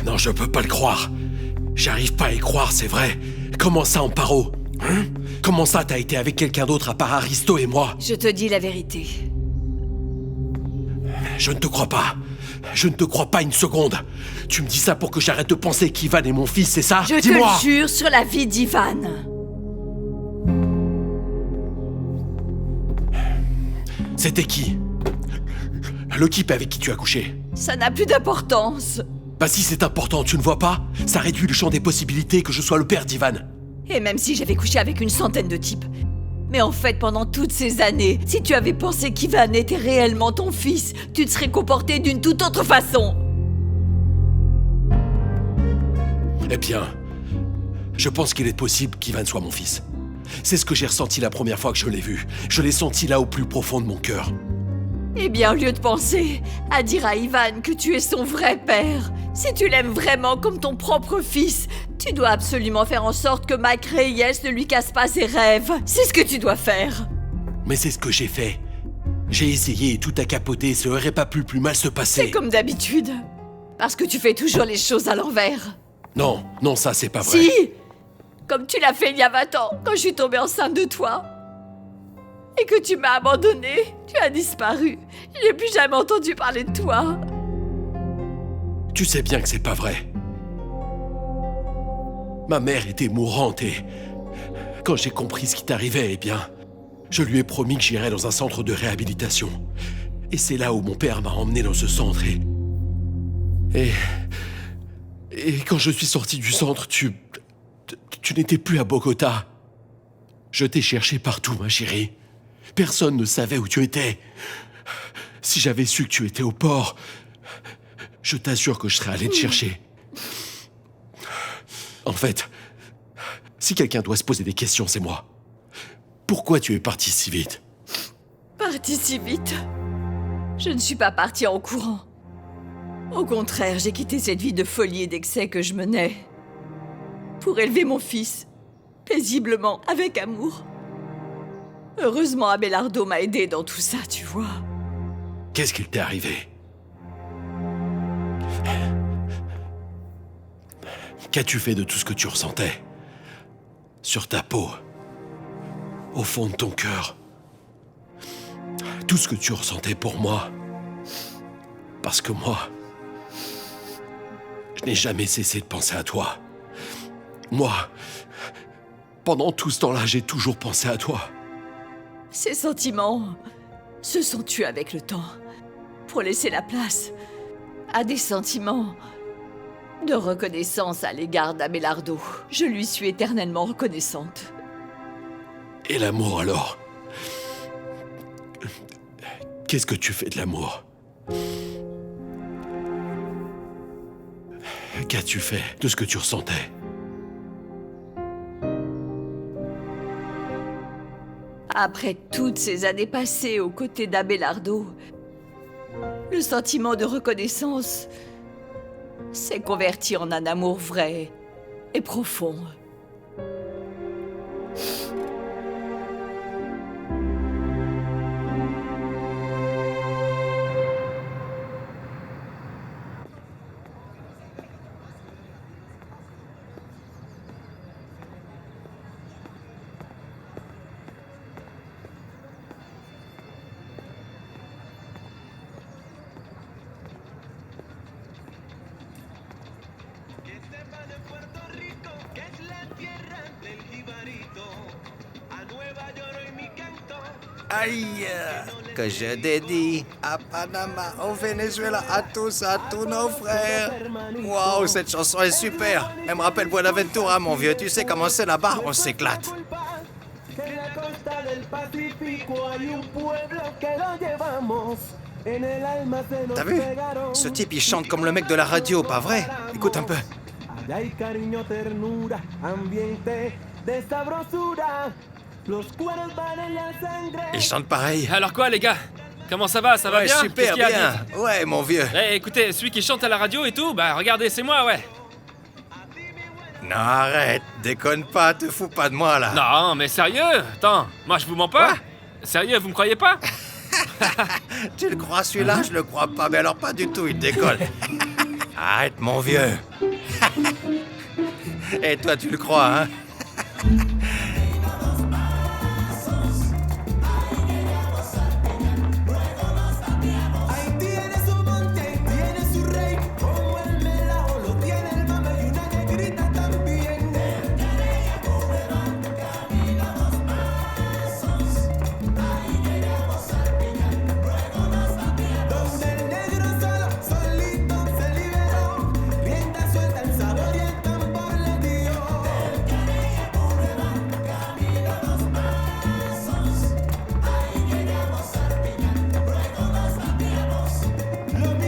Non, je peux pas le croire. J'arrive pas à y croire, c'est vrai. Comment ça, Amparo? Hein? Comment ça, t'as été avec quelqu'un d'autre à part Aristo et moi? Je te dis la vérité. Je ne te crois pas. Je ne te crois pas une seconde. Tu me dis ça pour que j'arrête de penser qu'Ivan est mon fils, c'est ça? Je te Dis-moi! le jure sur la vie d'Ivan. C'était qui? Le type avec qui tu as couché? Ça n'a plus d'importance. Bah si c'est important, tu ne vois pas? Ça réduit le champ des possibilités que je sois le père d'Ivan. Et même si j'avais couché avec une centaine de types. Mais en fait, pendant toutes ces années, si tu avais pensé qu'Ivan était réellement ton fils, tu te serais comporté d'une toute autre façon. Eh bien, je pense qu'il est possible qu'Ivan soit mon fils. C'est ce que j'ai ressenti la première fois que je l'ai vu. Je l'ai senti là au plus profond de mon cœur. Eh bien, au lieu de penser à dire à Ivan que tu es son vrai père, si tu l'aimes vraiment comme ton propre fils, tu dois absolument faire en sorte que Mike Reyes ne lui casse pas ses rêves. C'est ce que tu dois faire. Mais c'est ce que j'ai fait. J'ai essayé et tout a capoté, ça aurait pas pu plus mal se passer. C'est comme d'habitude. Parce que tu fais toujours les choses à l'envers. Non, non, ça c'est pas vrai. Si! Comme tu l'as fait il y a 20 ans, quand je suis tombée enceinte de toi. Et que tu m'as abandonnée, tu as disparu. Je n'ai plus jamais entendu parler de toi. Tu sais bien que c'est pas vrai. Ma mère était mourante et... Quand j'ai compris ce qui t'arrivait, eh bien... Je lui ai promis que j'irais dans un centre de réhabilitation. Et c'est là où mon père m'a emmené dans ce centre et... Et quand je suis sorti du centre, tu n'étais plus à Bogota. Je t'ai cherché partout, ma chérie. Personne ne savait où tu étais. Si j'avais su que tu étais au port, je t'assure que je serais allé te chercher. En fait, si quelqu'un doit se poser des questions, c'est moi. Pourquoi tu es parti si vite? Parti si vite? Je ne suis pas partie en courant. Au contraire, j'ai quitté cette vie de folie et d'excès que je menais pour élever mon fils, paisiblement, avec amour. Heureusement, Abelardo m'a aidé dans tout ça, tu vois. Qu'est-ce qu'il t'est arrivé? Qu'as-tu fait de tout ce que tu ressentais? Sur ta peau, au fond de ton cœur. Tout ce que tu ressentais pour moi. Parce que moi, je n'ai jamais cessé de penser à toi. Moi, pendant tout ce temps-là, j'ai toujours pensé à toi. Ces sentiments se sont tués avec le temps, pour laisser la place à des sentiments de reconnaissance à l'égard d'Abelardo. Je lui suis éternellement reconnaissante. Et l'amour alors? Qu'est-ce que tu fais de l'amour? Qu'as-tu fait de ce que tu ressentais? Après toutes ces années passées aux côtés d'Abelardo, le sentiment de reconnaissance s'est converti en un amour vrai et profond. Aïe, que je dédie à Panama, au Venezuela, à tous nos frères. Waouh, cette chanson est super. Elle me rappelle Buenaventura, mon vieux. Tu sais comment c'est là-bas, on s'éclate. T'as vu? Ce type, il chante comme le mec de la radio, pas vrai? Écoute un peu. Il chante pareil. Alors quoi, les gars? Comment ça va? Ça va Ouais, bien? super Qu'est-ce qu'il y a, bien. Ouais, mon vieux. Eh, écoutez, celui qui chante à la radio et tout, bah regardez, c'est moi, ouais. Non, arrête. Déconne pas, te fous pas de moi, là. Non, mais sérieux? Attends, moi je vous mens pas? Quoi? Sérieux, vous me croyez pas? Tu le crois, celui-là? Je le crois pas. Mais alors, pas du tout, il décolle. Arrête, mon vieux. Et toi, tu le crois, hein?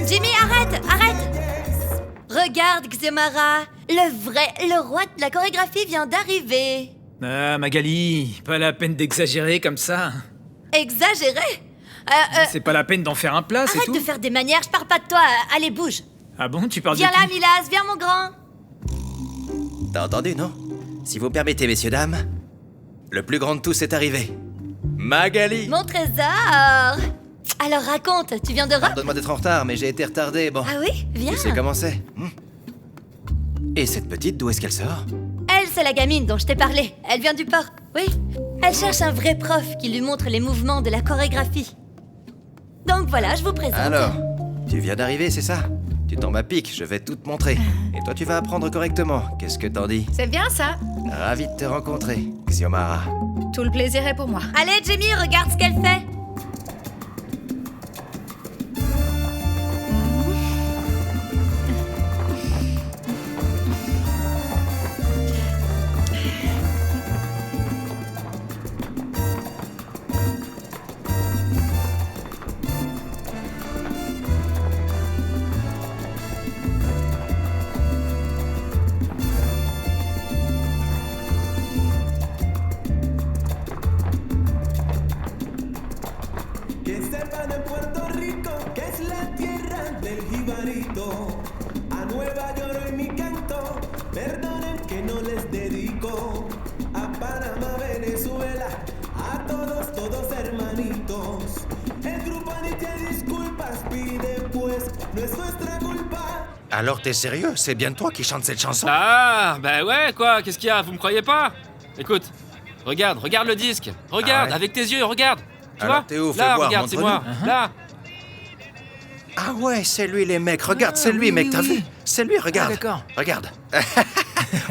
Jimmy, arrête! Regarde, Xemara, le roi de la chorégraphie vient d'arriver. Ah, Magali, pas la peine d'exagérer comme ça. Exagéré? C'est pas la peine d'en faire un plat, c'est Arrête tout. de faire des manières, je parle pas de toi. Allez, bouge. Ah bon, tu parles Viens de là, qui? Milas, viens, mon grand. T'as entendu, non? Si vous permettez, messieurs, dames, le plus grand de tous est arrivé. Magali! Mon trésor. Alors raconte, tu viens de Rome? Pardonne-moi d'être en retard, mais j'ai été retardé, bon. Ah oui? Viens. Tu sais comment c'est? Et cette petite, d'où est-ce qu'elle sort? Elle, c'est la gamine dont je t'ai parlé. Elle vient du port. Oui. Elle cherche un vrai prof qui lui montre les mouvements de la chorégraphie. Donc voilà, je vous présente. Alors, tu viens d'arriver, c'est ça? Tu tombes à pic, je vais tout te montrer. Et toi, tu vas apprendre correctement. Qu'est-ce que t'en dis? C'est bien ça. Ravi de te rencontrer, Xiomara. Tout le plaisir est pour moi. Allez, Jamie, regarde ce qu'elle fait. Que sepan en Puerto Rico que es la tierra del jibarito. A Nueva York hoy mi canto, perdonen que no les dedico. A Panamá, Venezuela, a todos hermanitos. El grupo Nietzsche disculpas pide pues, no es nuestra culpa. Alors, t'es sérieux? C'est bien toi qui chante cette chanson? Ah, bah ouais, quoi, qu'est-ce qu'il y a? Vous me croyez pas? Écoute, regarde le disque. Regarde, Ah ouais? avec tes yeux, regarde. Tu Alors, vois? t'es où? Fais Là, voir, regarde, c'est montre-nous. moi. Là. Ah ouais, c'est lui, les mecs. Regarde, c'est lui, oui, mec, oui, t'as oui. vu? C'est lui, regarde. Ah, d'accord. Regarde.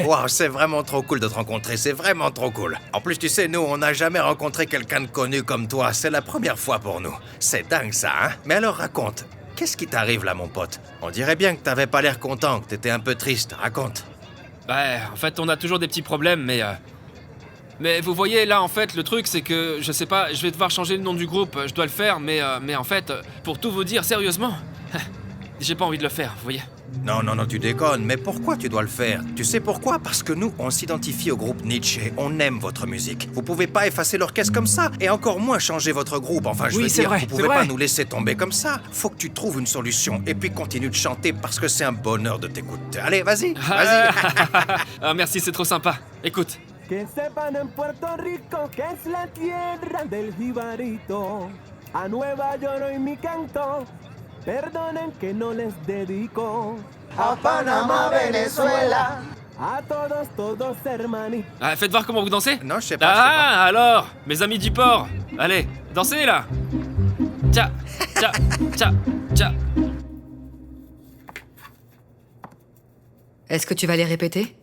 Waouh, c'est vraiment trop cool de te rencontrer, c'est vraiment trop cool. En plus, tu sais, nous, on n'a jamais rencontré quelqu'un de connu comme toi. C'est la première fois pour nous. C'est dingue, ça, hein? Mais alors, raconte. Qu'est-ce qui t'arrive, là, mon pote? On dirait bien que t'avais pas l'air content, que t'étais un peu triste. Raconte. Bah, en fait, on a toujours des petits problèmes, mais vous voyez, là, en fait, le truc, c'est que, je sais pas, je vais devoir changer le nom du groupe, je dois le faire, mais en fait, pour tout vous dire, sérieusement, j'ai pas envie de le faire, vous voyez. Non, tu déconnes, mais pourquoi tu dois le faire? Tu sais pourquoi? Parce que nous, on s'identifie au groupe Nietzsche, on aime votre musique. Vous pouvez pas effacer l'orchestre comme ça, et encore moins changer votre groupe. Enfin, je Oui, veux c'est dire, vrai, vous c'est pouvez vrai. pas nous laisser tomber comme ça. Faut que tu trouves une solution, et puis continue de chanter, parce que c'est un bonheur de t'écouter. Allez, vas-y. Ah, merci, c'est trop sympa. Écoute. Que sepan en Puerto Rico que es la tierra del jibarito. A Nueva York hoy mi canto, perdonen que no les dedico. A Panamá, Venezuela, a todos hermanitos. Ah, faites voir comment vous dansez. Non, je sais pas. Ah, alors, mes amis du port. Allez, dansez, là. Tcha, tcha, tcha, tcha. Est-ce que tu vas les répéter?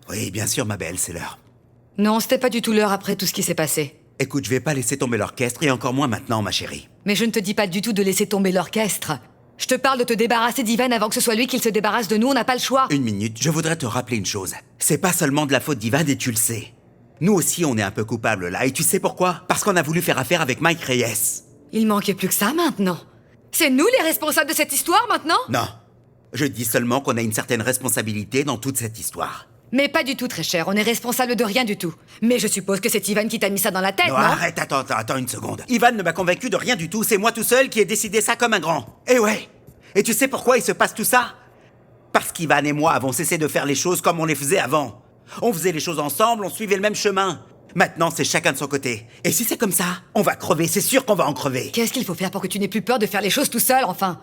Oui, bien sûr, ma belle, c'est l'heure. Non, c'était pas du tout l'heure après tout ce qui s'est passé. Écoute, je vais pas laisser tomber l'orchestre, et encore moins maintenant, ma chérie. Mais je ne te dis pas du tout de laisser tomber l'orchestre. Je te parle de te débarrasser d'Ivan avant que ce soit lui qui se débarrasse de nous, on n'a pas le choix. Une minute, je voudrais te rappeler une chose. C'est pas seulement de la faute d'Ivan, et tu le sais. Nous aussi, on est un peu coupables là, et tu sais pourquoi? Parce qu'on a voulu faire affaire avec Mike Reyes. Il manquait plus que ça maintenant. C'est nous les responsables de cette histoire maintenant? Non. Je dis seulement qu'on a une certaine responsabilité dans toute cette histoire. Mais pas du tout, très cher, on est responsable de rien du tout. Mais je suppose que c'est Ivan qui t'a mis ça dans la tête, Non, non? arrête, attends une seconde. Ivan ne m'a convaincu de rien du tout, c'est moi tout seul qui ai décidé ça comme un grand. Et ouais. Et tu sais pourquoi il se passe tout ça? Parce qu'Ivan et moi avons cessé de faire les choses comme on les faisait avant. On faisait les choses ensemble, on suivait le même chemin. Maintenant, c'est chacun de son côté. Et si c'est comme ça, on va crever, c'est sûr qu'on va en crever. Qu'est-ce qu'il faut faire pour que tu n'aies plus peur de faire les choses tout seul, enfin?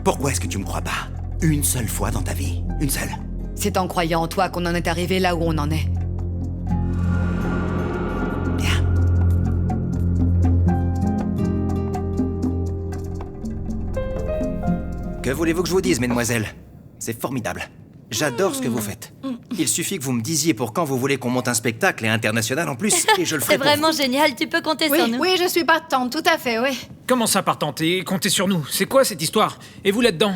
Pourquoi est-ce que tu me crois pas? Une seule fois dans ta vie. Une seule. C'est en croyant en toi qu'on en est arrivé là où on en est. Bien. Que voulez-vous que je vous dise, mesdemoiselles? C'est formidable. J'adore ce que vous faites. Il suffit que vous me disiez pour quand vous voulez qu'on monte un spectacle et international en plus, et je le ferai C'est pour vraiment vous. génial, tu peux compter sur nous. Oui, je suis partante, tout à fait, oui. Comment ça, partante? Et comptez sur nous. C'est quoi cette histoire? Et vous là-dedans?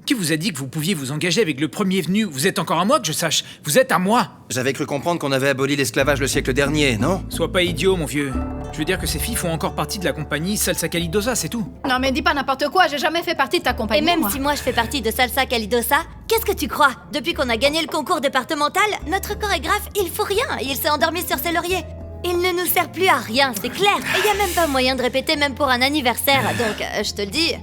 Qui vous a dit que vous pouviez vous engager avec le premier venu? Vous êtes encore à moi, que je sache. Vous êtes à moi. J'avais cru comprendre qu'on avait aboli l'esclavage le siècle dernier, non? Sois pas idiot, mon vieux. Je veux dire que ces filles font encore partie de la compagnie Salsa Calidosa, c'est tout. Non, mais dis pas n'importe quoi, j'ai jamais fait partie de ta compagnie. Et même moi. si moi je fais partie de Salsa Calidosa, qu'est-ce que tu crois? Depuis qu'on a gagné le concours départemental, notre chorégraphe, il faut rien. Il s'est endormi sur ses lauriers. Il ne nous sert plus à rien, c'est clair. Et y a même pas moyen de répéter même pour un anniversaire. Donc, je te le dis...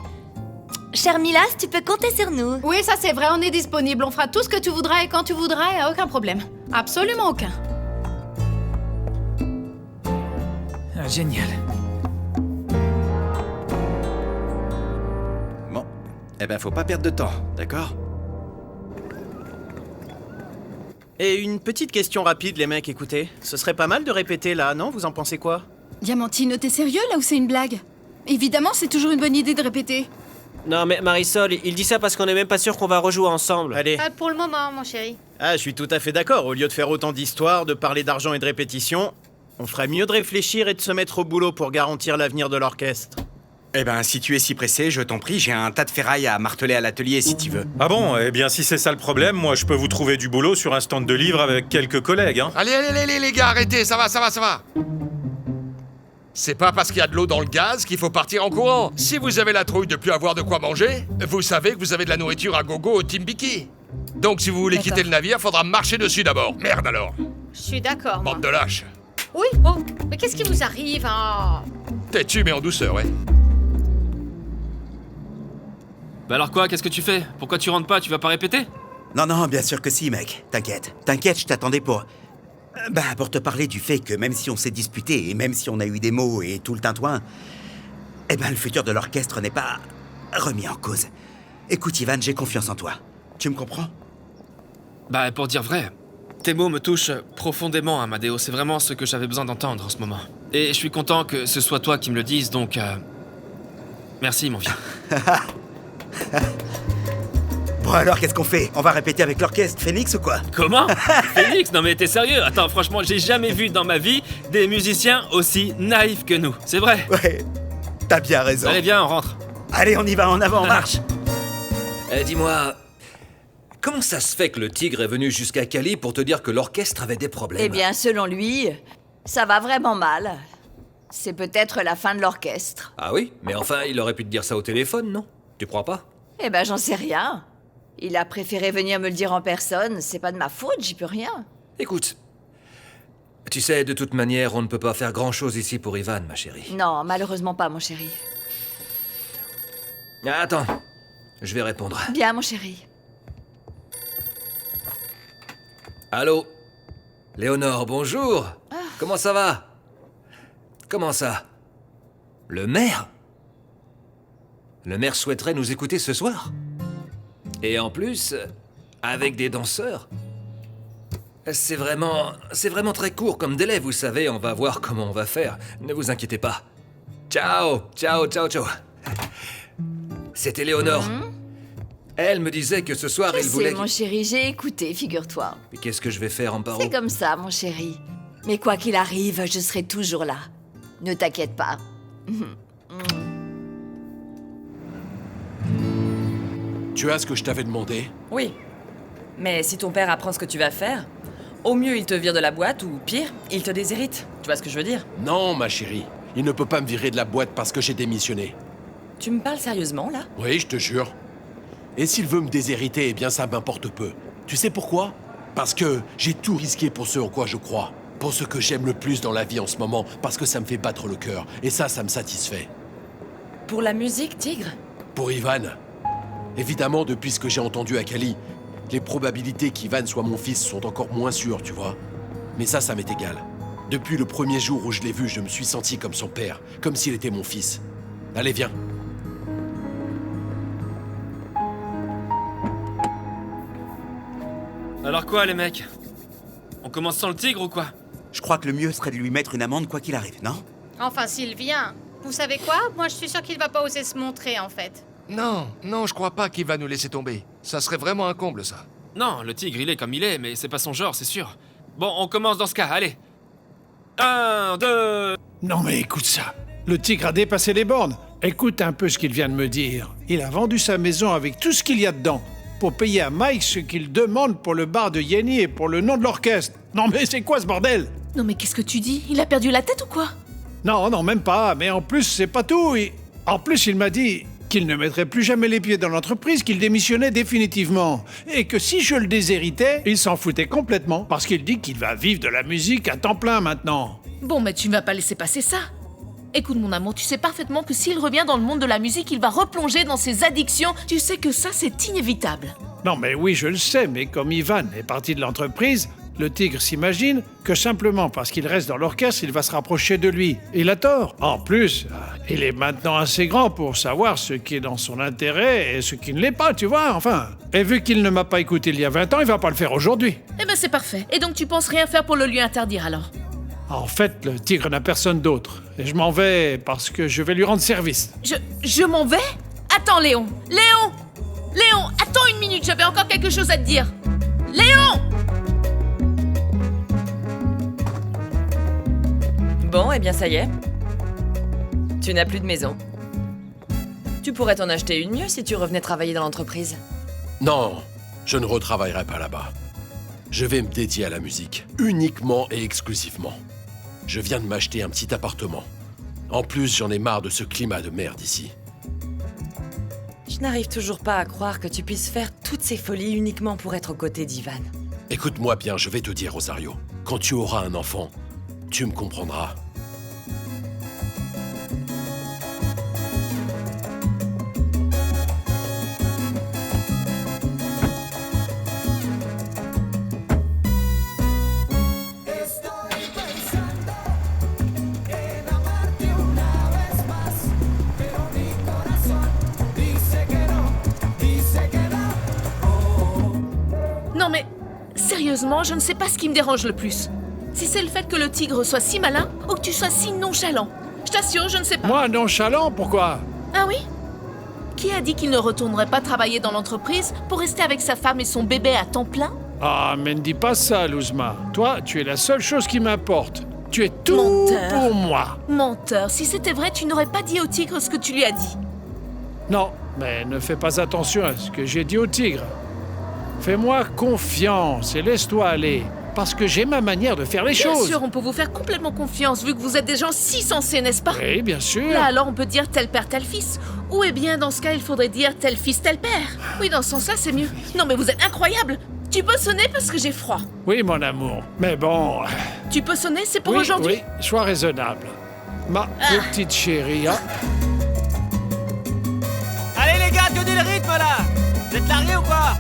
Cher Milas, tu peux compter sur nous. Oui, ça c'est vrai, on est disponible. On fera tout ce que tu voudras et quand tu voudras, aucun problème. Absolument aucun. Ah, génial. Bon. Eh ben, faut pas perdre de temps, d'accord? Et une petite question rapide, les mecs, écoutez. Ce serait pas mal de répéter là, non? Vous en pensez quoi? Diamantine, t'es sérieux là ou c'est une blague? Évidemment, c'est toujours une bonne idée de répéter. Non, mais Marisol, il dit ça parce qu'on est même pas sûr qu'on va rejouer ensemble. Allez. Pour le moment, mon chéri. Ah, je suis tout à fait d'accord. Au lieu de faire autant d'histoires, de parler d'argent et de répétition, on ferait mieux de réfléchir et de se mettre au boulot pour garantir l'avenir de l'orchestre. Eh ben, si tu es si pressé, je t'en prie, j'ai un tas de ferraille à marteler à l'atelier si tu veux. Ah bon? Eh bien, si c'est ça le problème, moi je peux vous trouver du boulot sur un stand de livres avec quelques collègues, hein. Allez, les gars, arrêtez, ça va. C'est pas parce qu'il y a de l'eau dans le gaz qu'il faut partir en courant. Si vous avez la trouille de plus avoir de quoi manger, vous savez que vous avez de la nourriture à gogo au Timbiki. Donc si vous voulez quitter le navire, faudra marcher dessus d'abord. Merde alors. Je suis d'accord, moi. Bande de lâches. Oui, bon. Mais qu'est-ce qui vous arrive, hein? Têtu mais en douceur, ouais. Bah alors quoi, qu'est-ce que tu fais? Pourquoi tu rentres pas? Tu vas pas répéter? Non, bien sûr que si, mec. T'inquiète, je t'attendais pour te parler du fait que même si on s'est disputé, et même si on a eu des mots et tout le tintouin, eh ben, le futur de l'orchestre n'est pas remis en cause. Écoute, Ivan, j'ai confiance en toi. Tu me comprends? Bah, pour dire vrai, tes mots me touchent profondément, Amadeo. C'est vraiment ce que j'avais besoin d'entendre en ce moment. Et je suis content que ce soit toi qui me le dises, donc... Merci, mon vieux. Bon alors, qu'est-ce qu'on fait? On va répéter avec l'orchestre Phoenix ou quoi? Comment? Félix? Non mais t'es sérieux? Attends, franchement, j'ai jamais vu dans ma vie des musiciens aussi naïfs que nous. C'est vrai? Ouais, t'as bien raison. Allez, viens, on rentre. Allez, on y va, en avant, on marche. Dis-moi, comment ça se fait que le tigre est venu jusqu'à Cali pour te dire que l'orchestre avait des problèmes? Eh bien, selon lui, ça va vraiment mal. C'est peut-être la fin de l'orchestre. Ah oui? Mais enfin, il aurait pu te dire ça au téléphone, non? Tu crois pas? Eh ben, j'en sais rien. Il a préféré venir me le dire en personne. C'est pas de ma faute, j'y peux rien. Écoute, tu sais, de toute manière, on ne peut pas faire grand-chose ici pour Ivan, ma chérie. Non, malheureusement pas, mon chéri. Ah, attends, je vais répondre. Bien, mon chéri. Allô? Léonore, bonjour. Comment ça va? Comment ça? Le maire? Le maire souhaiterait nous écouter ce soir? Et en plus, avec des danseurs? C'est vraiment très court comme délai, vous savez, on va voir comment on va faire. Ne vous inquiétez pas. Ciao. C'était Léonore. Elle me disait que ce soir, Je il voulait... sais, mon chéri, j'ai écouté, figure-toi. Mais qu'est-ce que je vais faire en parole? C'est comme ça, mon chéri. Mais quoi qu'il arrive, je serai toujours là. Ne t'inquiète pas. Tu as ce que je t'avais demandé? Oui. Mais si ton père apprend ce que tu vas faire, au mieux il te vire de la boîte, ou pire, il te déshérite. Tu vois ce que je veux dire? Non, ma chérie. Il ne peut pas me virer de la boîte parce que j'ai démissionné. Tu me parles sérieusement, là? Oui, je te jure. Et s'il veut me déshériter, eh bien ça m'importe peu. Tu sais pourquoi? Parce que j'ai tout risqué pour ce en quoi je crois. Pour ce que j'aime le plus dans la vie en ce moment, parce que ça me fait battre le cœur. Et ça me satisfait. Pour la musique, Tigre? Pour Ivan. Évidemment, depuis ce que j'ai entendu à Cali, les probabilités qu'Ivan soit mon fils sont encore moins sûres, tu vois. Mais ça m'est égal. Depuis le premier jour où je l'ai vu, je me suis senti comme son père, comme s'il était mon fils. Allez, viens. Alors quoi, les mecs? On commence sans le tigre ou quoi? Je crois que le mieux serait de lui mettre une amende quoi qu'il arrive, non? Enfin, s'il vient. Vous savez quoi? Moi, je suis sûre qu'il va pas oser se montrer, en fait. Non, je crois pas qu'il va nous laisser tomber. Ça serait vraiment un comble, ça. Non, le tigre, il est comme il est, mais c'est pas son genre, c'est sûr. Bon, on commence dans ce cas, allez. 1, 2... Non mais écoute ça. Le tigre a dépassé les bornes. Écoute un peu ce qu'il vient de me dire. Il a vendu sa maison avec tout ce qu'il y a dedans pour payer à Mike ce qu'il demande pour le bar de Yenny et pour le nom de l'orchestre. Non mais c'est quoi ce bordel? Non mais qu'est-ce que tu dis? Il a perdu la tête ou quoi? Non, même pas. Mais en plus, c'est pas tout. En plus, il m'a dit qu'il ne mettrait plus jamais les pieds dans l'entreprise, qu'il démissionnait définitivement. Et que si je le déshéritais, il s'en foutait complètement. Parce qu'il dit qu'il va vivre de la musique à temps plein maintenant. Bon, mais tu ne vas pas laisser passer ça. Écoute mon amour, tu sais parfaitement que s'il revient dans le monde de la musique, il va replonger dans ses addictions. Tu sais que ça, c'est inévitable. Non mais oui, je le sais, mais comme Ivan est parti de l'entreprise, le tigre s'imagine que simplement parce qu'il reste dans l'orchestre, il va se rapprocher de lui. Il a tort. En plus, il est maintenant assez grand pour savoir ce qui est dans son intérêt et ce qui ne l'est pas, tu vois, enfin. Et vu qu'il ne m'a pas écouté il y a 20 ans, il va pas le faire aujourd'hui. Eh ben c'est parfait. Et donc tu penses rien faire pour le lui interdire alors? En fait, le tigre n'a personne d'autre. Et je m'en vais parce que je vais lui rendre service. Je m'en vais? Attends, Léon! Léon, attends une minute, j'avais encore quelque chose à te dire. Léon! Bon, eh bien ça y est. Tu n'as plus de maison. Tu pourrais t'en acheter une mieux si tu revenais travailler dans l'entreprise. Non, je ne retravaillerai pas là-bas. Je vais me dédier à la musique, uniquement et exclusivement. Je viens de m'acheter un petit appartement. En plus, j'en ai marre de ce climat de merde ici. Je n'arrive toujours pas à croire que tu puisses faire toutes ces folies uniquement pour être aux côtés d'Ivan. Écoute-moi bien, je vais te dire, Rosario. Quand tu auras un enfant, tu me comprendras. Non mais, sérieusement, je ne sais pas ce qui me dérange le plus. Si c'est le fait que le tigre soit si malin ou que tu sois si nonchalant. Je t'assure, je ne sais pas. Moi, nonchalant, pourquoi? Ah oui? Qui a dit qu'il ne retournerait pas travailler dans l'entreprise pour rester avec sa femme et son bébé à temps plein? Ah, mais ne dis pas ça, Luzma. Toi, tu es la seule chose qui m'importe. Tu es tout Menteur. pour moi. Menteur, si c'était vrai, tu n'aurais pas dit au tigre ce que tu lui as dit. Non, mais ne fais pas attention à ce que j'ai dit au tigre. Fais-moi confiance et laisse-toi aller. Parce que j'ai ma manière de faire les choses. Bien sûr, on peut vous faire complètement confiance, vu que vous êtes des gens si sensés, n'est-ce pas? Oui, bien sûr. Là, alors, on peut dire tel père, tel fils. Ou eh bien, dans ce cas, il faudrait dire tel fils, tel père. Oui, dans ce sens-là, c'est mieux. Non, mais vous êtes incroyable. Tu peux sonner parce que j'ai froid. Oui, mon amour. Mais bon... Tu peux sonner, c'est pour oui, aujourd'hui? Oui, sois raisonnable. Ma petite chérie, hein. Allez les gars, tenez le rythme là! Vous êtes largués ou quoi?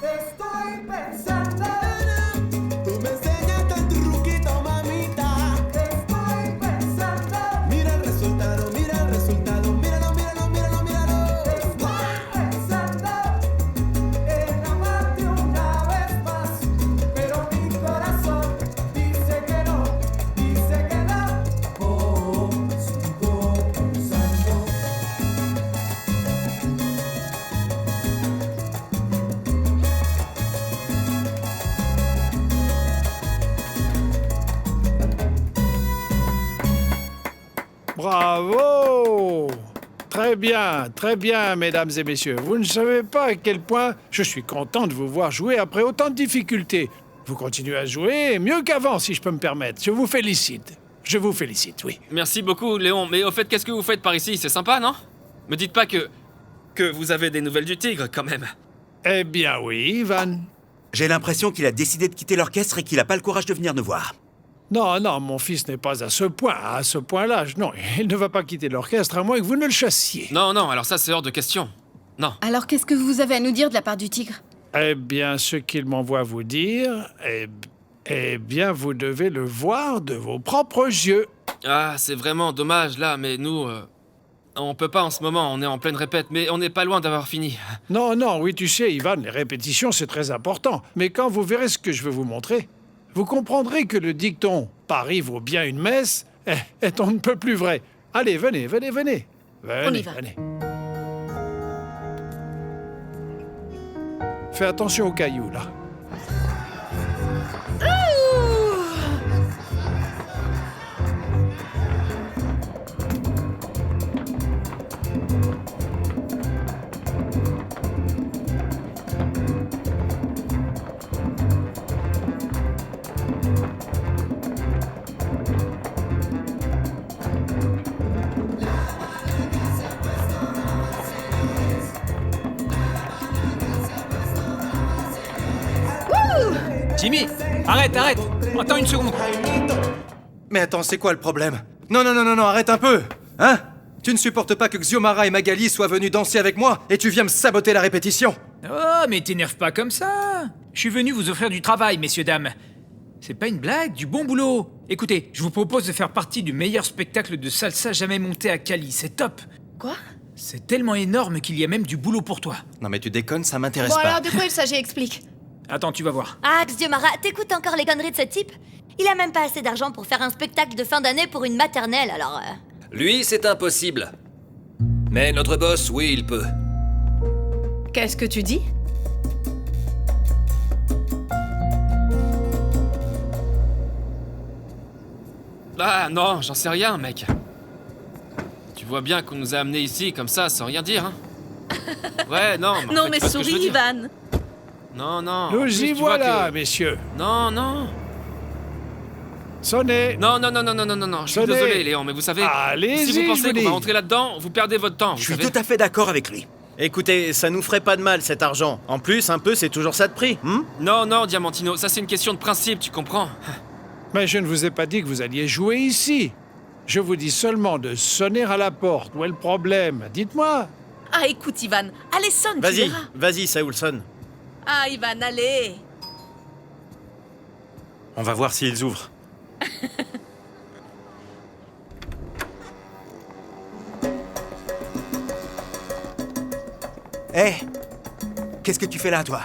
Estoy pensando, tú me enseñaste el truquito, mamita. Estoy pensando, mira el resultado, mira el resultado, míralo, míralo, míralo, míralo. Estoy pensando en amarte una vez más, pero mi corazón dice que no, dice que no. Oh, sigo pensando. Bravo! Très bien, mesdames et messieurs. Vous ne savez pas à quel point je suis content de vous voir jouer après autant de difficultés. Vous continuez à jouer mieux qu'avant, si je peux me permettre. Je vous félicite. Je vous félicite, oui. Merci beaucoup, Léon. Mais au fait, qu'est-ce que vous faites par ici? C'est sympa, non? Me dites pas que vous avez des nouvelles du tigre, quand même. Eh bien oui, Ivan. J'ai l'impression qu'il a décidé de quitter l'orchestre et qu'il n'a pas le courage de venir nous voir. Non, mon fils n'est pas à ce point-là. Non, il ne va pas quitter l'orchestre à moins que vous ne le chassiez. Non, alors ça, c'est hors de question. Non. Alors qu'est-ce que vous avez à nous dire de la part du tigre? Eh bien, ce qu'il m'envoie vous dire, eh bien, vous devez le voir de vos propres yeux. Ah, c'est vraiment dommage, là, mais nous... on peut pas en ce moment, on est en pleine répète, mais on n'est pas loin d'avoir fini. Non, oui, tu sais, Ivan, les répétitions, c'est très important. Mais quand vous verrez ce que je veux vous montrer, vous comprendrez que le dicton « Paris vaut bien une messe » est on ne peut plus vrai. Allez, venez. On y va. Venez. Fais attention aux cailloux, là. Jimmy, arrête. Attends une seconde. Mais attends, c'est quoi le problème? Non, arrête un peu. Hein? Tu ne supportes pas que Xiomara et Magali soient venus danser avec moi et tu viens me saboter la répétition? Oh, mais t'énerve pas comme ça. Je suis venu vous offrir du travail, messieurs, dames. C'est pas une blague, du bon boulot. Écoutez, je vous propose de faire partie du meilleur spectacle de salsa jamais monté à Cali. C'est top. Quoi? C'est tellement énorme qu'il y a même du boulot pour toi. Non mais tu déconnes, ça m'intéresse Bon, pas. alors de quoi il s'agit? Explique. Attends, tu vas voir. Ah, Xiomara, t'écoutes encore les conneries de ce type? Il a même pas assez d'argent pour faire un spectacle de fin d'année pour une maternelle, alors... Lui, c'est impossible. Mais notre boss, oui, il peut. Qu'est-ce que tu dis? Ah non, j'en sais rien, mec. Tu vois bien qu'on nous a amenés ici comme ça, sans rien dire, hein. Ouais, non, mais, Non, en fait, mais tu vois ce que je veux souris, dire. Ivan. Non. en Nous plus, y tu vois voilà, que- messieurs. Non. Sonnez. Non, je suis Sonnez. désolé, Léon, mais vous savez, Allez-y, si vous je pensez vous qu'on dis. va rentrer là-dedans, vous perdez votre temps, Je vous suis savez. tout à fait d'accord avec lui. Écoutez, ça nous ferait pas de mal cet argent. En plus, un peu, c'est toujours ça de prix. Non, Diamantino, ça c'est une question de principe, tu comprends? Mais je ne vous ai pas dit que vous alliez jouer ici. Je vous dis seulement de sonner à la porte. Où est le problème? Dites-moi. Ah, écoute, Ivan. Allez, sonne, tu verras. Vas-y, Saoulson. Ah, Ivan, allez. On va voir s'ils ouvrent. Hé, qu'est-ce que tu fais là, toi?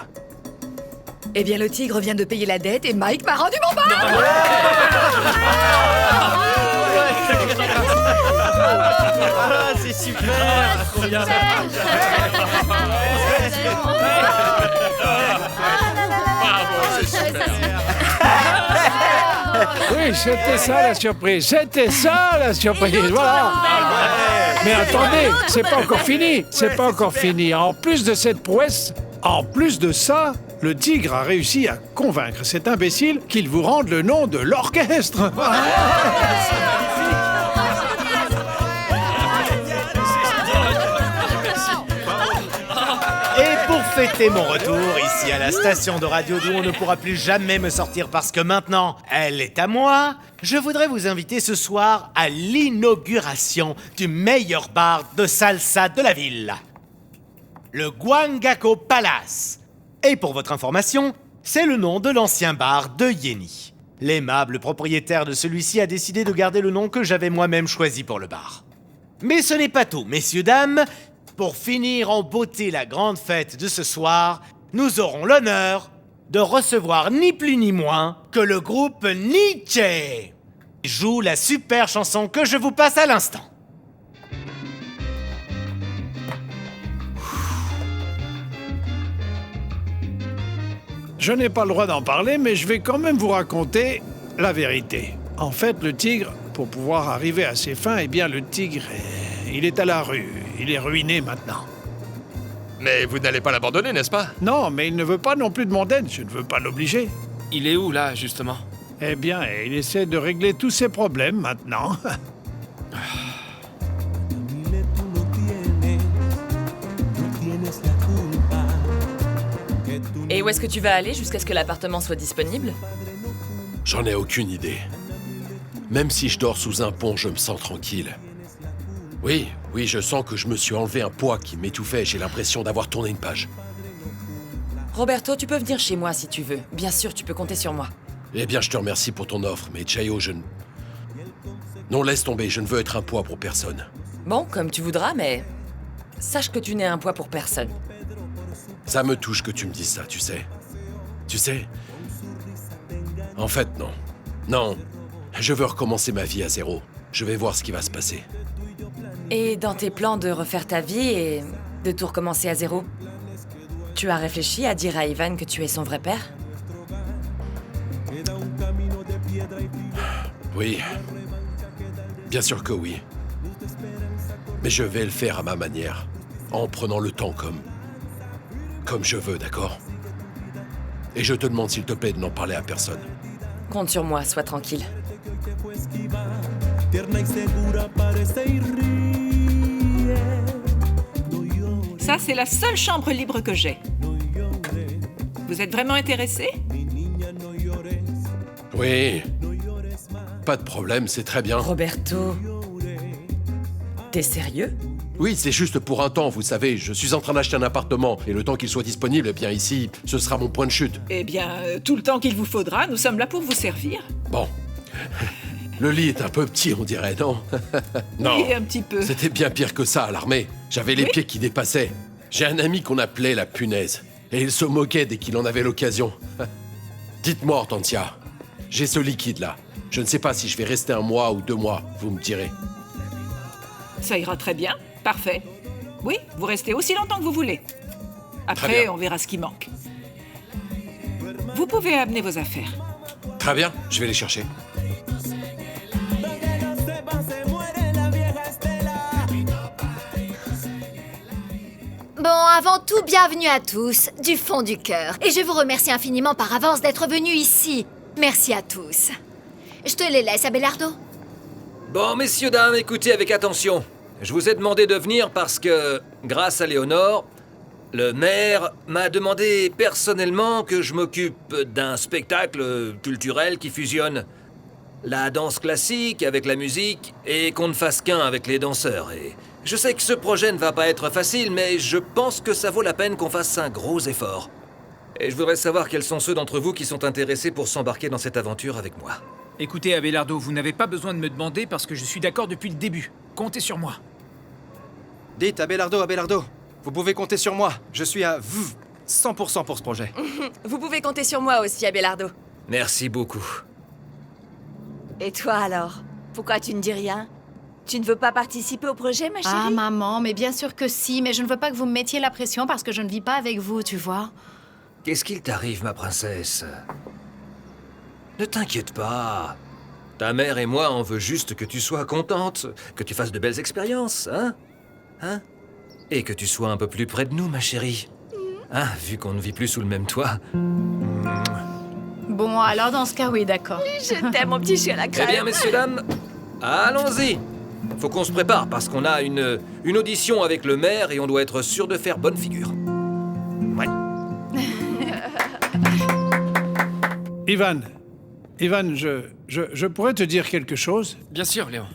Eh bien, le tigre vient de payer la dette et Mike m'a rendu mon bar. Ah, c'est super. Trop bien. Oui, c'était ça la surprise. Voilà. Mais attendez, c'est pas encore fini. C'est pas encore fini. En plus de cette prouesse, en plus de ça, le tigre a réussi à convaincre cet imbécile qu'il vous rende le nom de l'orchestre. Et pour fêter mon retour ici à la station de radio d'où on ne pourra plus jamais me sortir parce que maintenant elle est à moi, je voudrais vous inviter ce soir à l'inauguration du meilleur bar de salsa de la ville, le Guangaco Palace. Et pour votre information, c'est le nom de l'ancien bar de Yeni. L'aimable propriétaire de celui-ci a décidé de garder le nom que j'avais moi-même choisi pour le bar. Mais ce n'est pas tout, messieurs, dames. Pour finir en beauté la grande fête de ce soir, nous aurons l'honneur de recevoir ni plus ni moins que le groupe Nietzsche. Joue la super chanson que je vous passe à l'instant. Je n'ai pas le droit d'en parler, mais je vais quand même vous raconter la vérité. En fait, le tigre, pour pouvoir arriver à ses fins, eh bien, le tigre, il est à la rue. Il est ruiné maintenant. Mais vous n'allez pas l'abandonner, n'est-ce pas? Non, mais il ne veut pas non plus de mon aide. Je ne veux pas l'obliger. Il est où, là, justement? Eh bien, il essaie de régler tous ses problèmes maintenant. Et où est-ce que tu vas aller jusqu'à ce que l'appartement soit disponible? J'en ai aucune idée. Même si je dors sous un pont, je me sens tranquille. Oui, je sens que je me suis enlevé un poids qui m'étouffait. J'ai l'impression d'avoir tourné une page. Roberto, tu peux venir chez moi si tu veux. Bien sûr, tu peux compter sur moi. Eh bien, je te remercie pour ton offre, mais Chayo, je ne... Non, laisse tomber, je ne veux être un poids pour personne. Bon, comme tu voudras, mais... Sache que tu n'es un poids pour personne. Ça me touche que tu me dises ça, tu sais. Tu sais... En fait, non. Non. Je veux recommencer ma vie à zéro. Je vais voir ce qui va se passer. Et dans tes plans de refaire ta vie et de tout recommencer à zéro, tu as réfléchi à dire à Ivan que tu es son vrai père? Oui. Bien sûr que oui. Mais je vais le faire à ma manière. En prenant le temps comme je veux, d'accord? Et je te demande s'il te plaît de n'en parler à personne. Compte sur moi, sois tranquille. Ça, c'est la seule chambre libre que j'ai. Vous êtes vraiment intéressé? Oui. Pas de problème, c'est très bien. Roberto, t'es sérieux? Oui, c'est juste pour un temps, vous savez. Je suis en train d'acheter un appartement, et le temps qu'il soit disponible, eh bien ici, ce sera mon point de chute. Eh bien, tout le temps qu'il vous faudra, nous sommes là pour vous servir. Bon. Le lit est un peu petit, on dirait, non? Non. Oui, un petit peu. C'était bien pire que ça à l'armée. J'avais les pieds qui dépassaient. J'ai un ami qu'on appelait la punaise, et il se moquait dès qu'il en avait l'occasion. Dites-moi, Hortensia, j'ai ce liquide-là. Je ne sais pas si je vais rester 1 mois ou 2 mois, vous me direz. Ça ira très bien. Parfait. Oui, vous restez aussi longtemps que vous voulez. Très Après, bien. on verra ce qui manque. Vous pouvez amener vos affaires. Très bien, je vais les chercher. Bon, avant tout, bienvenue à tous, du fond du cœur. Et je vous remercie infiniment par avance d'être venus ici. Merci à tous. Je te les laisse, Abelardo. Bon, messieurs, dames, écoutez avec attention. Je vous ai demandé de venir parce que, grâce à Léonore, le maire m'a demandé personnellement que je m'occupe d'un spectacle culturel qui fusionne la danse classique avec la musique et qu'on ne fasse qu'un avec les danseurs. Et je sais que ce projet ne va pas être facile, mais je pense que ça vaut la peine qu'on fasse un gros effort. Et je voudrais savoir quels sont ceux d'entre vous qui sont intéressés pour s'embarquer dans cette aventure avec moi. Écoutez, Abelardo, vous n'avez pas besoin de me demander parce que je suis d'accord depuis le début. Comptez sur moi. Dites, Abelardo, vous pouvez compter sur moi. Je suis à 100% pour ce projet. Vous pouvez compter sur moi aussi, Abelardo. Merci beaucoup. Et toi alors? Pourquoi tu ne dis rien? Tu ne veux pas participer au projet, ma chérie? Ah, maman, mais bien sûr que si, mais je ne veux pas que vous me mettiez la pression parce que je ne vis pas avec vous, tu vois. Qu'est-ce qu'il t'arrive, ma princesse? Ne t'inquiète pas. Ta mère et moi, on veut juste que tu sois contente, que tu fasses de belles expériences, hein? Hein? Et que tu sois un peu plus près de nous, ma chérie. Hein, vu qu'on ne vit plus sous le même toit. Bon, alors dans ce cas, oui, d'accord. Je t'aime, mon petit chien à la crème. Eh bien, messieurs, dames, allons-y. Faut qu'on se prépare parce qu'on a une audition avec le maire et on doit être sûr de faire bonne figure. Ouais. Ivan, je pourrais te dire quelque chose? Bien sûr, Léon.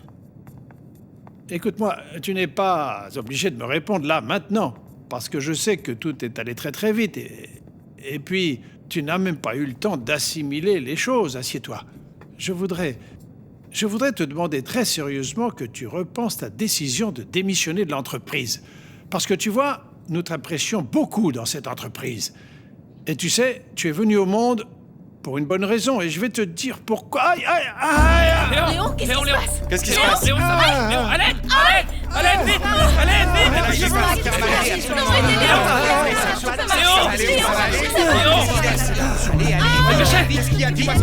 Écoute-moi, tu n'es pas obligé de me répondre là, maintenant, parce que je sais que tout est allé très très vite, et puis, tu n'as même pas eu le temps d'assimiler les choses, assieds-toi. Je voudrais te demander très sérieusement que tu repenses ta décision de démissionner de l'entreprise. Parce que tu vois, nous t'apprécions beaucoup dans cette entreprise. Et tu sais, tu es venu au monde pour une bonne raison, et je vais te dire pourquoi. Aïe, aïe, aïe! Léon, qu'est-ce qui se passe? Qu'est-ce qui se Léon, passe? Léon, ça va? Léon, allez, vite!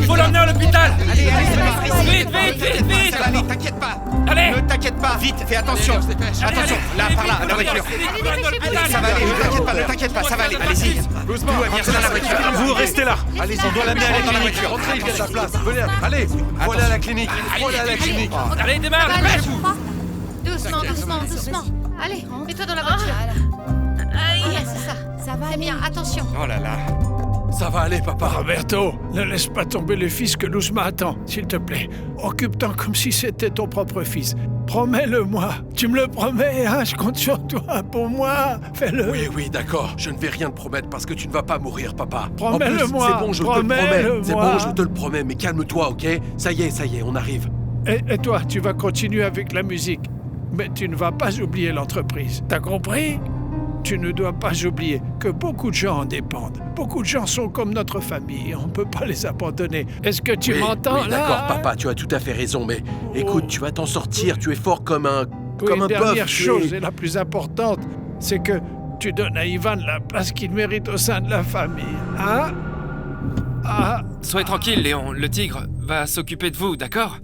Faut l'emmener à l'hôpital. Vite. Allez, t'inquiète pas. Allez. Ne t'inquiète pas, vite, fais attention. Attention, là, par là, la voiture. Ça va aller, ne t'inquiète pas, ça va aller. Allez-y. Tout va bien, ça la voiture. Vous restez là. Allez, on doit l'amener à la clinique. Rentrez, il y a de la place. Venez, allez, faut aller à la clinique. Faut aller à la clinique. Allez, démarre, dépêche-vous. Doucement. Allez, mets-toi dans la voiture. Voilà, c'est ça. Ça va. C'est bien, attention. Oh là là. Ça va aller, papa. Roberto, ne laisse pas tomber le fils que Luzma attend, s'il te plaît. Occupe-t'en comme si c'était ton propre fils. Promets-le-moi. Tu me le promets, hein? Je compte sur toi pour moi. Fais-le. Oui, d'accord. Je ne vais rien te promettre parce que tu ne vas pas mourir, papa. Promets-le-moi. C'est bon, je te le promets. C'est bon, je te le promets, mais calme-toi, ok? Ça y est, on arrive. Et toi, tu vas continuer avec la musique. Mais tu ne vas pas oublier l'entreprise. T'as compris? Tu ne dois pas oublier que beaucoup de gens en dépendent. Beaucoup de gens sont comme notre famille. On ne peut pas les abandonner. Est-ce que tu m'entends, oui, là? D'accord, papa, tu as tout à fait raison, mais écoute, tu vas t'en sortir. Tu es fort comme un... Oui, comme un dernière bœuf. chose et la plus importante, c'est que tu donnes à Ivan la place qu'il mérite au sein de la famille. Hein? Ah. Soyez tranquille, Léon. Le tigre va s'occuper de vous, d'accord?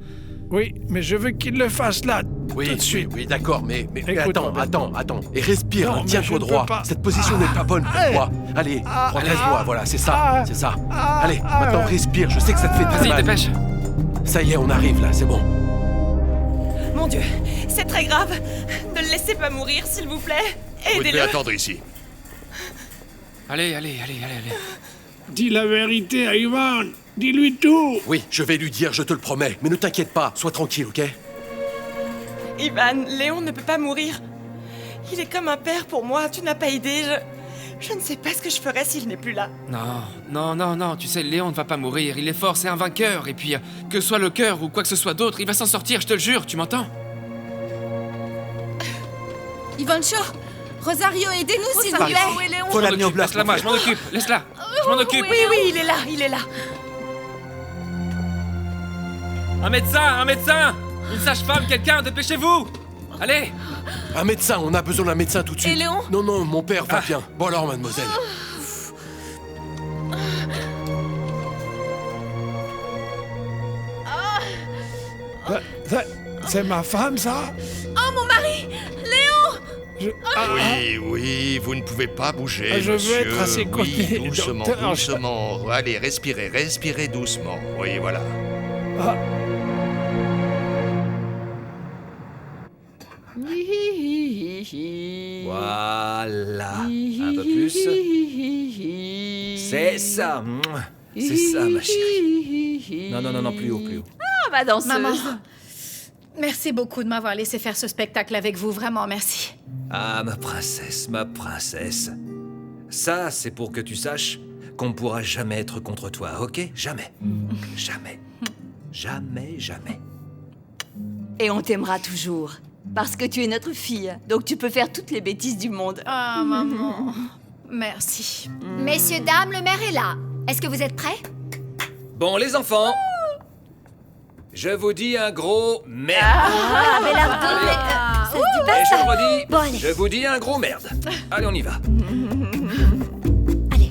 Oui, mais je veux qu'il le fasse là, tout de suite. Oui, d'accord, mais Écoute, attends. Et respire, Non, hein, mais tiens-toi je droit. peux pas. Cette position n'est pas bonne pour toi. Allez, redresse-toi, voilà, c'est ça. Allez, maintenant respire, je sais que ça te fait très Vas-y, mal. dépêche. Ça y est, on arrive là, c'est bon. Mon Dieu, c'est très grave. Ne le laissez pas mourir, s'il vous plaît. Vous devez Aidez-le. attendre ici. Allez. Dis la vérité à Ivan. Dis-lui tout. Oui, je vais lui dire, je te le promets. Mais ne t'inquiète pas, sois tranquille, ok? Ivan, Léon ne peut pas mourir. Il est comme un père pour moi, tu n'as pas idée. Je ne sais pas ce que je ferais s'il n'est plus là. Non, tu sais, Léon ne va pas mourir. Il est fort, c'est un vainqueur. Et puis, que ce soit le cœur ou quoi que ce soit d'autre, il va s'en sortir, je te le jure, tu m'entends? Ivancho, Rosario, aidez-nous, s'il vous plaît. Faut l'amener au bloc. Laisse-la moi, je m'en occupe, laisse-la. Je m'en occupe. Oui, il est là. Un médecin! Une sage-femme, quelqu'un, dépêchez-vous! Allez! Un médecin, on a besoin d'un médecin tout de suite. Et Léon? Non, mon père va bien. Bon alors, mademoiselle. C'est ma femme, ça? Oh, mon mari! Léon! Oui, vous ne pouvez pas bouger, Je veux monsieur. être à ses côtés, Oui, doucement, docteur. doucement. Allez, respirez doucement. Oui, voilà. Ah. Voilà. Un peu plus. C'est ça. C'est ça, ma chérie. Non, plus haut. Ah, ma danseuse. Maman, merci beaucoup de m'avoir laissé faire ce spectacle avec vous. Vraiment, merci. Ah, ma princesse. Ça, c'est pour que tu saches qu'on ne pourra jamais être contre toi, ok? Jamais. Jamais. Et on t'aimera toujours. Parce que tu es notre fille. Donc tu peux faire toutes les bêtises du monde. Ah, maman. Merci. Messieurs, dames, le maire est là. Est-ce que vous êtes prêts? Bon, les enfants, je vous dis un gros merde. Ah, Abelardo, mais ça se dit pas Et ça. je redis, Bon, allez. je vous dis un gros merde. Allez, on y va. Allez.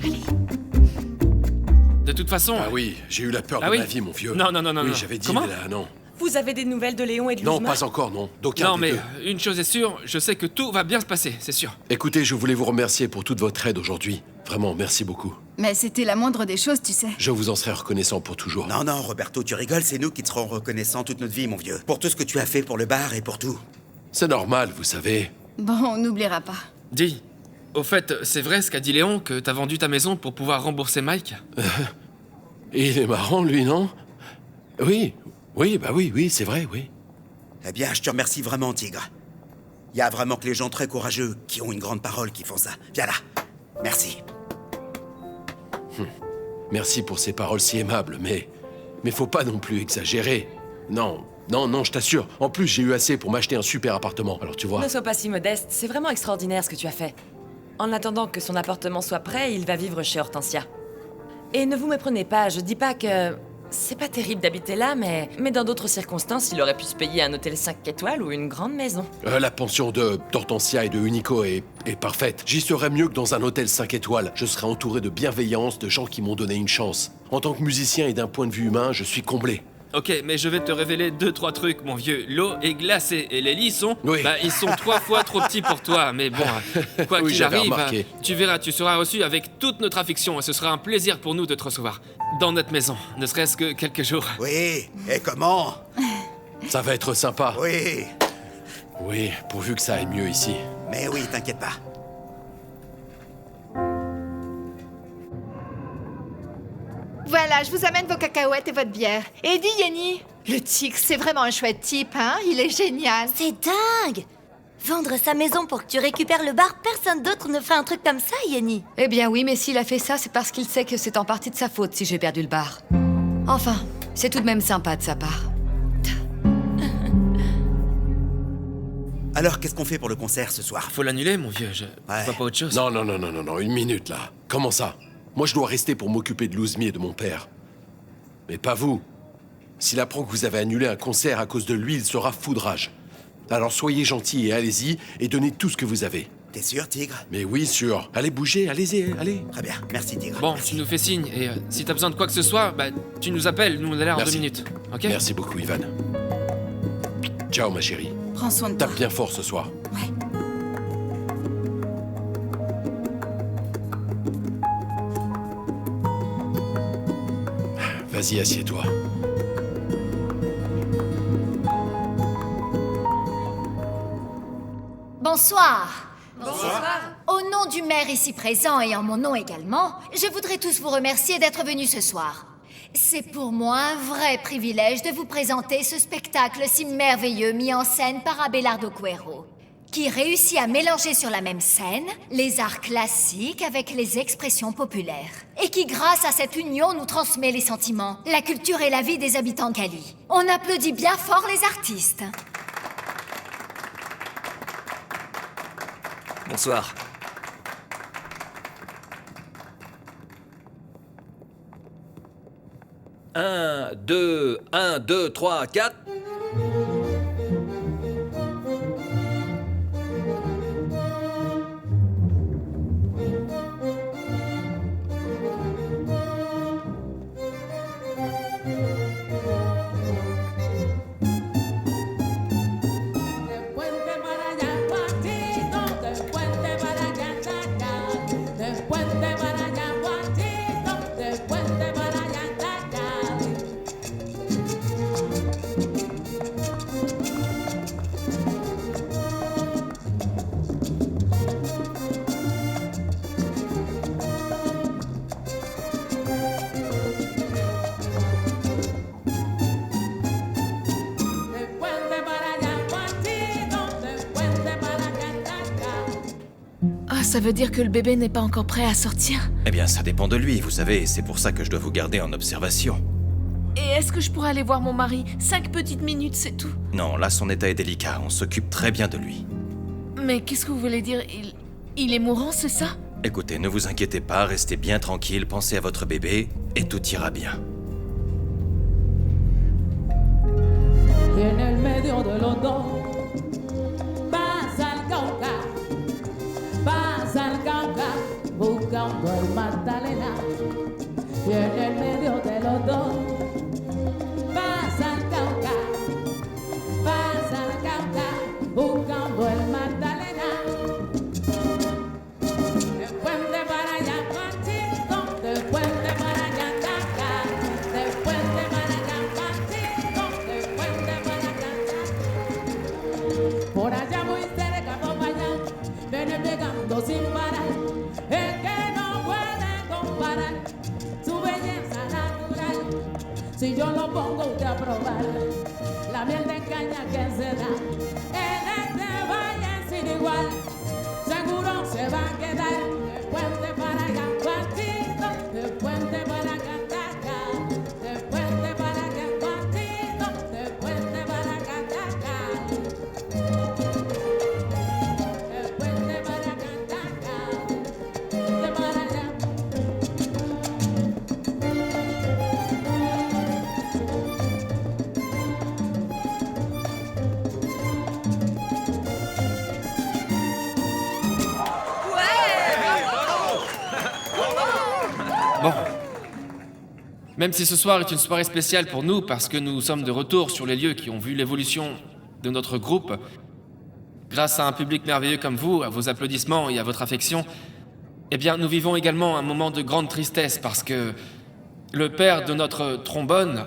De toute façon... Ah oui, j'ai eu la peur Ah de oui ma vie, mon vieux. Non. Oui, j'avais dit, Comment? mais là, non. Vous avez des nouvelles de Léon et de Non, Luzma? pas encore, non. D'aucun Non, des mais deux. une chose est sûre, je sais que tout va bien se passer, c'est sûr. Écoutez, je voulais vous remercier pour toute votre aide aujourd'hui. Vraiment, merci beaucoup. Mais c'était la moindre des choses, tu sais. Je vous en serai reconnaissant pour toujours. Non, Roberto, tu rigoles, c'est nous qui te serons reconnaissants toute notre vie, mon vieux. Pour tout ce que tu as fait pour le bar et pour tout. C'est normal, vous savez. Bon, on n'oubliera pas. Dis, au fait, c'est vrai ce qu'a dit Léon, que t'as vendu ta maison pour pouvoir rembourser Mike? Il est marrant, lui, non? Oui, c'est vrai, oui. Eh bien, je te remercie vraiment, Tigre. Il y a vraiment que les gens très courageux qui ont une grande parole qui font ça. Viens là. Merci. Merci pour ces paroles si aimables, mais faut pas non plus exagérer. Non, je t'assure. En plus, j'ai eu assez pour m'acheter un super appartement, alors tu vois. Ne sois pas si modeste, c'est vraiment extraordinaire ce que tu as fait. En attendant que son appartement soit prêt, il va vivre chez Hortensia. Et ne vous méprenez pas, je dis pas que... C'est pas terrible d'habiter là, mais dans d'autres circonstances, il aurait pu se payer un hôtel 5 étoiles ou une grande maison. La pension d'Hortensia et de Unico est parfaite. J'y serais mieux que dans un hôtel 5 étoiles. Je serais entouré de bienveillance, de gens qui m'ont donné une chance. En tant que musicien et d'un point de vue humain, je suis comblé. Ok, mais je vais te révéler 2-3 trucs, mon vieux. L'eau est glacée et les lits sont... Oui. Bah, ils sont 3 fois trop petits pour toi, mais bon, quoi Oui, qu'il j'avais arrive, remarqué. tu verras, tu seras reçu avec toute notre affection et ce sera un plaisir pour nous de te recevoir. Dans notre maison, ne serait-ce que quelques jours. Oui, et comment? Ça va être sympa. Oui. Oui, pourvu que ça aille mieux ici. Mais oui, t'inquiète pas. Voilà, je vous amène vos cacahuètes et votre bière. Et dis, Yenny, le tigre, c'est vraiment un chouette type, hein? Il est génial. C'est dingue! Vendre sa maison pour que tu récupères le bar, personne d'autre ne ferait un truc comme ça, Yenny. Eh bien oui, mais s'il a fait ça, c'est parce qu'il sait que c'est en partie de sa faute si j'ai perdu le bar. Enfin, c'est tout de même sympa de sa part. Alors, qu'est-ce qu'on fait pour le concert ce soir? Faut l'annuler, mon vieux, je vois pas autre chose. Non, une minute là. Comment ça? Moi je dois rester pour m'occuper de Luzmi et de mon père. Mais pas vous. S'il apprend que vous avez annulé un concert à cause de lui, il sera fou de rage. Alors soyez gentils et allez-y, et donnez tout ce que vous avez. T'es sûr, Tigre? Mais oui, sûr. Allez, bougez, allez-y, allez. Très bien, merci, Tigre. Bon, merci. tu nous fais signe, et si t'as besoin de quoi que ce soit, bah, tu nous appelles, nous on est là en 2 minutes, ok? Merci beaucoup, Ivan. Ciao, ma chérie. Prends soin de toi. Tape bien fort ce soir. Vas-y, assieds-toi. Bonsoir. Bonsoir. Au nom du maire ici présent et en mon nom également, je voudrais tous vous remercier d'être venus ce soir. C'est pour moi un vrai privilège de vous présenter ce spectacle si merveilleux mis en scène par Abelardo Cuero, qui réussit à mélanger sur la même scène les arts classiques avec les expressions populaires, et qui, grâce à cette union, nous transmet les sentiments, la culture et la vie des habitants de Cali. On applaudit bien fort les artistes. Bonsoir. Un, deux, 3, 4. Ça veut dire que le bébé n'est pas encore prêt à sortir? Eh bien, ça dépend de lui, vous savez, c'est pour ça que je dois vous garder en observation. Et est-ce que je pourrais aller voir mon mari? 5 petites minutes, c'est tout. Non, là, son état est délicat, on s'occupe très bien de lui. Mais qu'est-ce que vous voulez dire? Il est mourant, c'est ça? Écoutez, ne vous inquiétez pas, restez bien tranquille, pensez à votre bébé, et tout ira bien. En el medio de los dos pasa el Cauca, buscando el Magdalena. Y en el medio de los dos pasa el Cauca, buscando el Magdalena. De puente para allá, Pachito, de puente para allá, Taca, de puente para allá, Pachito, de puente para allá, Taca. Por allá muy cerca, por allá, viene pegando sin parar. Es que no puede comparar su belleza natural. Si yo lo pongo usted a probar la miel de caña que se da en este valle sin igual, seguro se va a quedar. De puente para allá, Pachito, de puente para acá, Taca, de puente para acá, Pachito, de puente para acá, Taca, de puente para acá, Taca, de para allá. Bon. Même si ce soir est une soirée spéciale pour nous parce que nous sommes de retour sur les lieux qui ont vu l'évolution de notre groupe, grâce à un public merveilleux comme vous, à vos applaudissements et à votre affection, eh bien nous vivons également un moment de grande tristesse parce que le père de notre trombone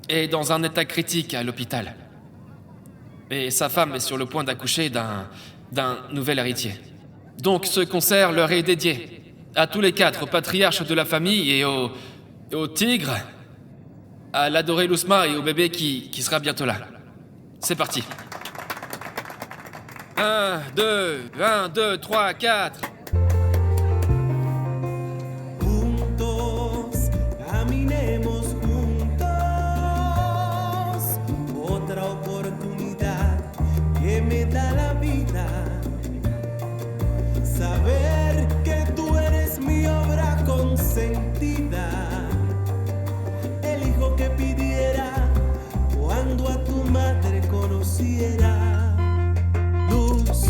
est dans un état critique à l'hôpital. Et sa femme est sur le point d'accoucher d'un nouvel héritier. Donc ce concert leur est dédié. À tous les 4, au patriarche de la famille et au tigre, à l'adoré Lousma et au bébé qui sera bientôt là. C'est parti. 1, 2, 3, 4. Caminemos juntos, otra oportunidad que me da la vida. Saber que tú eres mi obra consentida, el hijo que pidiera cuando a tu madre conociera. Luz,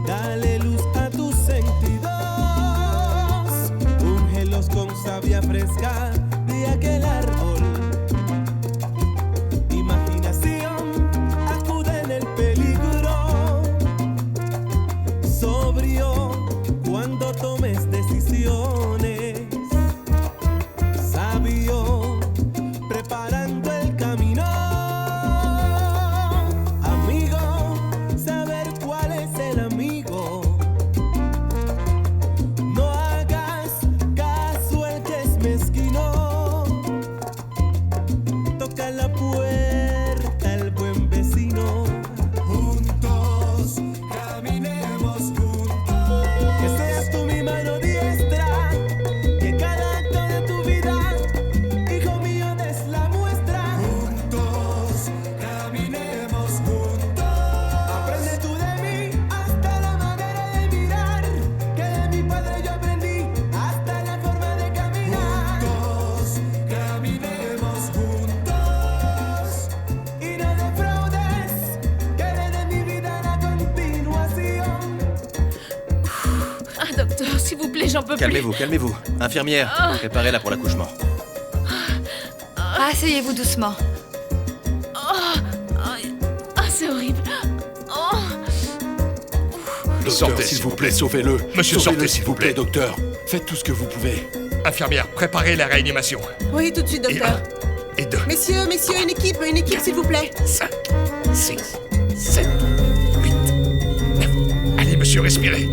dale luz a tus sentidos, úngelos con savia fresca de aquel árbol. Imaginación, acude en el peligro. Sobrio cuando tomes decisiones. Sabio, preparando el camino. Amigo, saber cuál es el amigo. No hagas caso al que es mezquino. Toca la puerta al buen vecino. Juntos caminemos juntos. Que seas tú mi mano diestra. Que cada acto de tu vida, hijo mío, des la muestra. Juntos caminemos juntos. Aprende tú de mí hasta la manera de mirar. Que de mi padre yo aprendí hasta la forma de caminar. Juntos caminemos juntos. Y no defraudes, que de mi vida la continuación. Ah, docteur, s'il vous plaît, j'en peux plus. Calmez-vous, calmez-vous. Infirmière, préparez-la pour l'accouchement. Asseyez-vous doucement. C'est horrible. Oh. Docteur, Sortez, s'il vous plaît, sauvez-le. Monsieur, Sauvez-le, sortez, s'il vous plaît. docteur. Faites tout ce que vous pouvez. Infirmière, préparez la réanimation. Oui, tout de suite, docteur. Et 2. Messieurs, une équipe, s'il vous plaît. 5, 6, 7, 8, 9. Allez, monsieur, respirez.